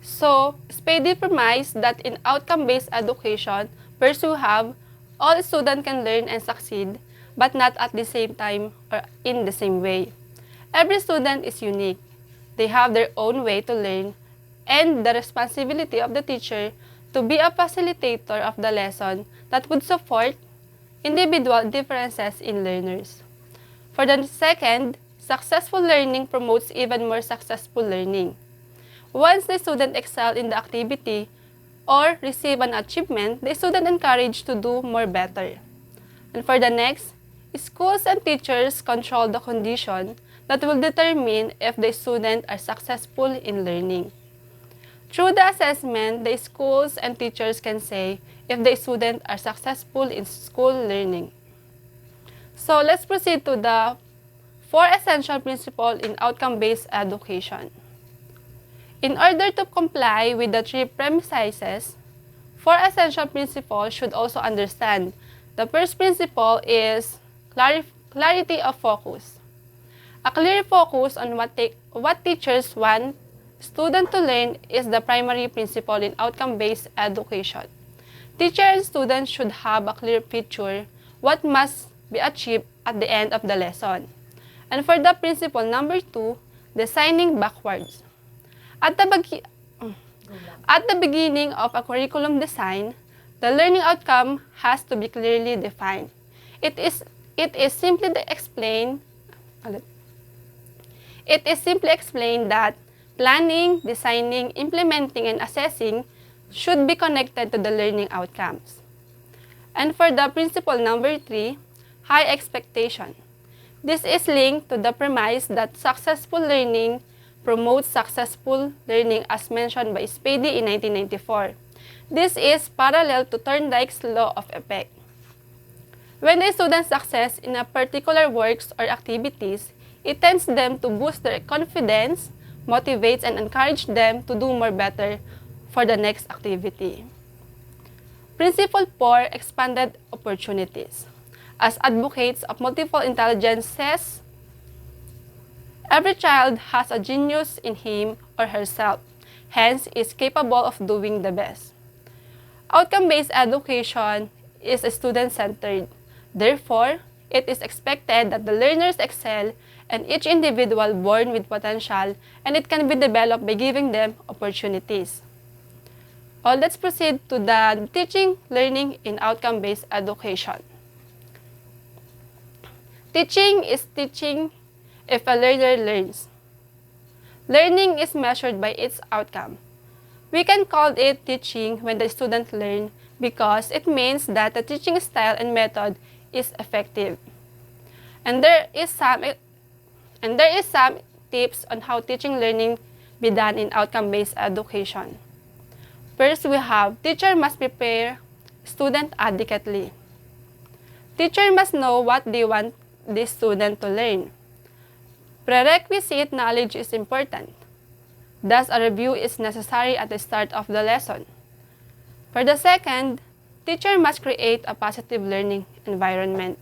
So, Spady premised that in outcome-based education, first you have all students can learn and succeed, but not at the same time or in the same way. Every student is unique. They have their own way to learn, and the responsibility of the teacher to be a facilitator of the lesson that would support individual differences in learners. For the second, successful learning promotes even more successful learning. Once the student excel in the activity or receive an achievement, the student encouraged to do more better. And for the next, schools and teachers control the condition that will determine if the students are successful in learning. Through the assessment, the schools and teachers can say if the students are successful in school learning. So let's proceed to the 4 essential principles in outcome-based education. In order to comply with the 3 premises, 4 essential principles should also understand. The first principle is clarity of focus. A clear focus on what teachers want students to learn is the primary principle in outcome-based education. Teacher and students should have a clear picture what must be achieved at the end of the lesson. And for the principle number 2, designing backwards. At the beginning of a curriculum design, the learning outcome has to be clearly defined. It is simply explained that planning, designing, implementing, and assessing should be connected to the learning outcomes. And for the principle number 3, high expectation. This is linked to the premise that successful learning promotes successful learning as mentioned by Spady in 1994. This is parallel to Thorndike's law of effect. When a student success in a particular works or activities, it tends them to boost their confidence, motivates and encourages them to do more better for the next activity. Principle 4, expanded opportunities. As advocates of multiple intelligences, every child has a genius in him or herself, hence is capable of doing the best. Outcome-based education is student-centered. Therefore, it is expected that the learners excel and each individual born with potential, and it can be developed by giving them opportunities. Let's proceed to the teaching learning in outcome-based education. Teaching is teaching if a learner learns. Learning is measured by its outcome. We can call it teaching when the student learns because it means that the teaching style and method is effective. And there is some tips on how teaching learning be done in outcome-based education. First, we have teacher must prepare student adequately. Teacher must know what they want the student to learn. Prerequisite knowledge is important. Thus, a review is necessary at the start of the lesson. For the second, teacher must create a positive learning environment.